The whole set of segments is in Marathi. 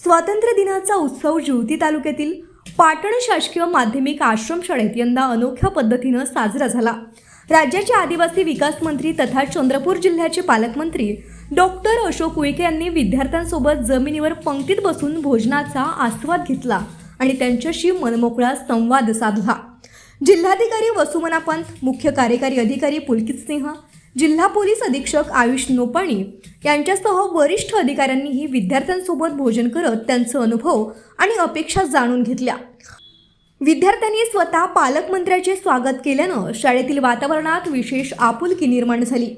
स्वातंत्र्य दिनाचा उत्सव जिवती तालुक्यातील पाटण शासकीय माध्यमिक आश्रमशाळेत यंदा अनोख्या पद्धतीनं साजरा झाला। राज्याचे आदिवासी विकास मंत्री तथा चंद्रपूर जिल्ह्याचे पालकमंत्री डॉक्टर अशोक उईके यांनी विद्यार्थ्यांसोबत जमिनीवर पंक्तीत बसून भोजनाचा आस्वाद घेतला आणि त्यांच्याशी मनमोकळा संवाद साधला। जिल्हाधिकारी वसुमना पंत, मुख्य कार्यकारी अधिकारी पुलकित सिंह, जिल्हा पोलीस अधीक्षक आयुष नोपाणी यांच्यासह वरिष्ठ अधिकाऱ्यांनीही विद्यार्थ्यांसोबत भोजन करत त्यांचे अनुभव आणि अपेक्षा जाणून घेतल्या। विद्यार्थ्यांनी स्वतः पालकमंत्र्यांचे स्वागत केल्यानं शाळेतील वातावरणात विशेष आपुलकी निर्माण झाली।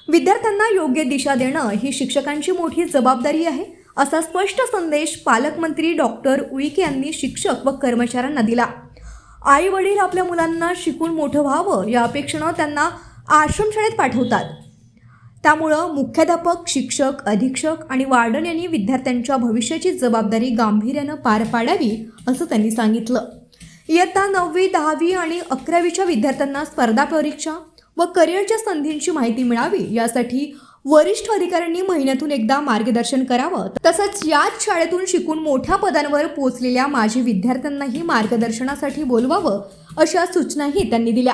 विद्यार्थ्यांना योग्य दिशा देणं ही शिक्षकांची मोठी जबाबदारी आहे, असा स्पष्ट संदेश पालकमंत्री डॉक्टर उईके यांनी शिक्षक व कर्मचाऱ्यांना दिला। आई वडील आपल्या मुलांना शिकून मोठं व्हावं या अपेक्षेनं त्यांना आश्रमशाळेत पाठवतात। त्यामुळं मुख्याध्यापक, शिक्षक, अधीक्षक आणि वार्डन यांनी विद्यार्थ्यांच्या भविष्याची जबाबदारी गांभीर्यानं पार पाडावी, असं त्यांनी सांगितलं। इयत्ता 9वी, 10वी आणि 11वीच्या विद्यार्थ्यांना स्पर्धा परीक्षा व करिअरच्या संधींची माहिती मिळावी यासाठी वरिष्ठ अधिकाऱ्यांनी महिन्यातून एकदा मार्गदर्शन करावं। तसंच याच शाळेतून शिकून मोठ्या पदांवर पोहोचलेल्या माजी विद्यार्थ्यांनाही मार्गदर्शनासाठी बोलवावं, अशा सूचनाही त्यांनी दिल्या।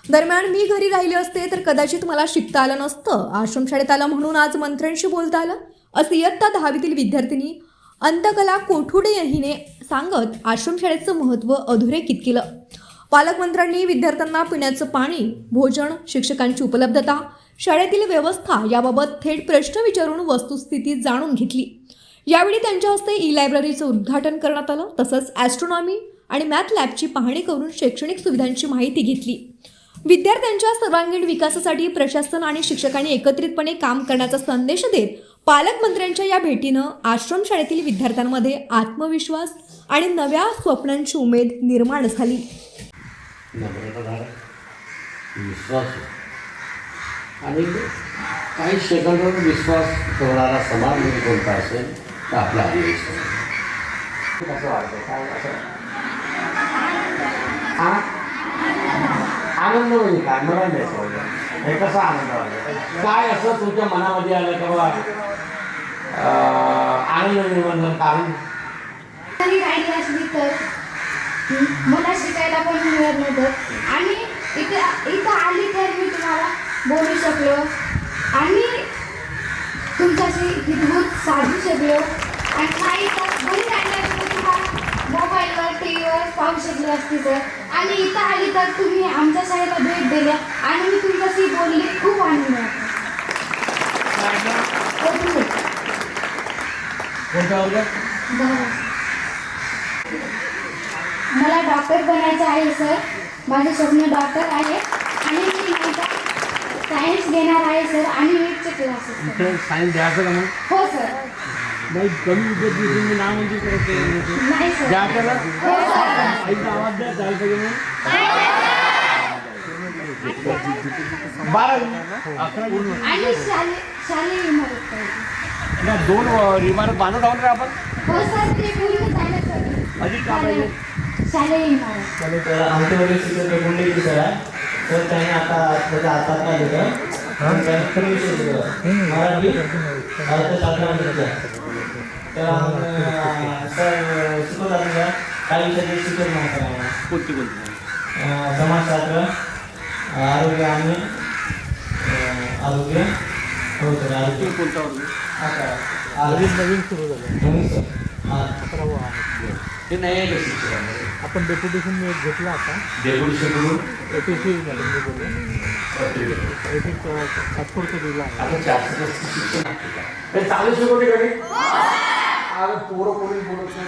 दरम्यान मी घरी राहिले असते तर कदाचित मला शिकता आलं नसतं, आश्रमशाळेत आलं म्हणून आज मंत्र्यांशी बोलता आलं, असं इयत्ता 10वीतील विद्यार्थिनी अंतकला कोठुडे यांनी सांगत आश्रमशाळेचं महत्त्व अधोरेखित केलं। पालकमंत्र्यांनी विद्यार्थ्यांना पिण्याचं पाणी, भोजन, शिक्षकांची उपलब्धता, शाळेतील व्यवस्था याबाबत थेट प्रश्न विचारून वस्तुस्थिती जाणून घेतली। यावेळी त्यांच्या हस्ते ई-लायब्ररीचं उद्घाटन करण्यात आलं। तसंच ॲस्ट्रॉनॉमी आणि मॅथ लॅबची पाहणी करून शैक्षणिक सुविधांची माहिती घेतली। विद्यार्थ्यांच्या सर्वांगीण विकासासाठी प्रशासन आणि शिक्षकांनी एकत्रितपणे काम करण्याचा संदेश देत पालकमंत्र्यांच्या या भेटीनं आश्रमशाळेतील विद्यार्थ्यांमध्ये आत्मविश्वास आणि नव्या स्वप्नांची उमेद निर्माण झाली। विश्वास आणि काही सेकंदावर विश्वास ठेवणारा समाज म्हणजे कोणता असेल तर आपला आदिवासी कसं वाटतं, काय असं आनंद म्हणजे काय मला नाही समजलं, हे कसा आनंद वाटतो, काय असं तुमच्या मनामध्ये आलं का बाबा आनंद निर्माण झाला? कारण राहिली असली तर मला शिकायला पण मिळत नव्हतं आणि इथं आली तर मी तुम्हाला बोलू शकलो आणि तुमच्याशी हितगुज साधू शकलो आणि काही घरी राहिल्यानंतर तुम्हाला मोबाईलवर, टीव्हीवर पाहू शकलो असते सर। आणि इथं आली तर तुम्ही आमच्या शाळेला भेट दिल्या आणि मी तुमच्याशी बोलले, खूप आनंद वाटला। मला डॉक्टर बनायचं आहे सर, माझे स्वप्न डॉक्टर आहे आणि मी सायन्स घेणार आहे सर आणि नीटचे क्लासेस। सायन्स द्यायचं का मग? हो सर। नाही, कमी विद्यार्थी तुम्ही नाव म्हणजे नाही सर। द्यायचं हो सर। ऐका आवाज द्या, चालतं की मग 12 आणि शालेय इमारत पाहिजे। 2 इमारत बांधून राहून रे आपण। हो सर, ते पूर्ण झालं सर। अधिक का पाहिजे? शालेय इमारत। तर आमच्यावरील शिक्षक गुंडे सर आहे, तर त्याने आता त्याचा हातात काय दिलं, त्याने प्रवेश दिलं मराठी अर्थशास्त्रामध्ये। तर सर शिकवतात का काही विषयाचे शिक्षक माहिती कोणती समाजशास्त्र, आरोग्य आणि आरोग्य हो सर, आरोग्य कोणता वर्ग? आता नवीन सुरू झालं सर। हे नाही आहे का शिक्षकांमध्ये? आपण डेप्युटेशन घेतलं आता, डेप्युटेशन करून ATC तात्पुरतं दिलं आहे। आता 400 शिक्षण हे चालू शिकवते का मी? अरे पोरं कोणी बोलत नाही।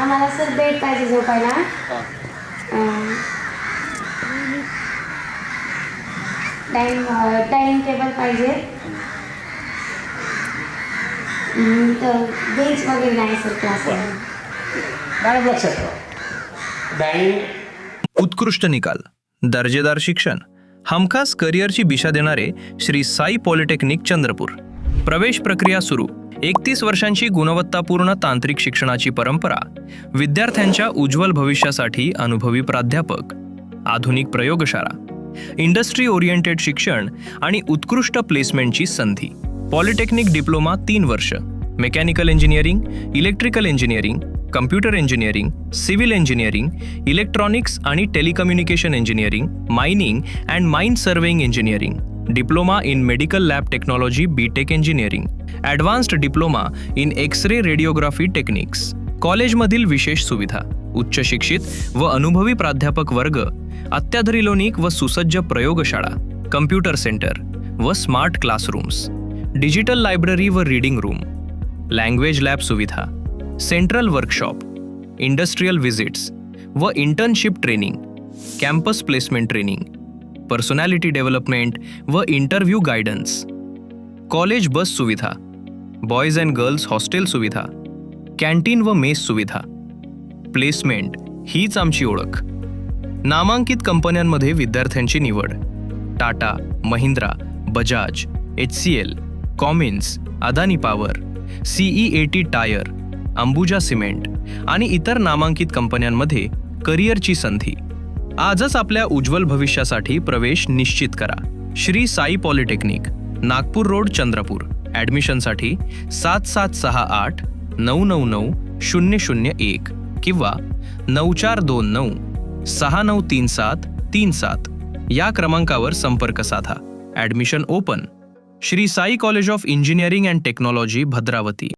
आम्हाला सर बेड पाहिजे झोपायला, डायनिंग टेबल पाहिजे, तर बेंच वगैरे नाही सर क्लासला। मॅडम लक्षात ठेवा, डायनिंग उत्कृष्ट निकाल, दर्जेदार शिक्षण, हमखास करिअरची दिशा देणारे श्री साई पॉलिटेक्निक चंद्रपूर। प्रवेश प्रक्रिया सुरू। 31 वर्षांची गुणवत्तापूर्ण तांत्रिक शिक्षणाची परंपरा, विद्यार्थ्यांच्या उज्ज्वल भविष्यासाठी अनुभवी प्राध्यापक, आधुनिक प्रयोगशाळा, इंडस्ट्री ओरिएंटेड शिक्षण आणि उत्कृष्ट प्लेसमेंटची संधी. पॉलिटेक्निक डिप्लोमा 3 वर्ष, mechanical engineering, electrical engineering, computer engineering, civil engineering, electronics आणि telecommunication engineering, mining and mine surveying engineering, diploma in medical lab technology BTech engineering, advanced diploma in X-ray radiography techniques. कॉलेजमधील विशेष सुविधा: उच्च शिक्षित व अनुभवी प्राध्यापक वर्ग, अत्याधुनिक व सुसज्ज प्रयोगशाळा, कम्प्युटर सेंटर व स्मार्ट क्लासरूम्स, डिजिटल लायब्ररी व रीडिंग रूम, लँग्वेज लॅब सुविधा, सेंट्रल वर्कशॉप, इंडस्ट्रियल व्हिजिट्स व internship training, campus placement training, personality development व इंटरव्ह्यू गायडन्स, कॉलेज बस सुविधा, बॉयज अँड गर्ल्स हॉस्टेल सुविधा, कॅन्टीन व मेस सुविधा. प्लेसमेंट हीच आमची ओळख. नामांकित कंपन्यांमध्ये विद्यार्थ्यांची निवड: Tata, Mahindra, Bajaj, HCL, Cummins, Adani power, CEAT tyre, Ambuja cement आणि इतर नामांकित कंपन्यांमध्ये करिअरची संधी. आजच आपल्या उज्ज्वल भविष्यासाठी प्रवेश निश्चित करा. Shri Sai polytechnic, Nagpur road, Chandrapur. ॲडमिशनसाठी 7768-999-001 किंवा 9429-693737 या क्रमांकावर संपर्क साधा. Admission open. Shri Sai college of engineering and technology, Bhadravati.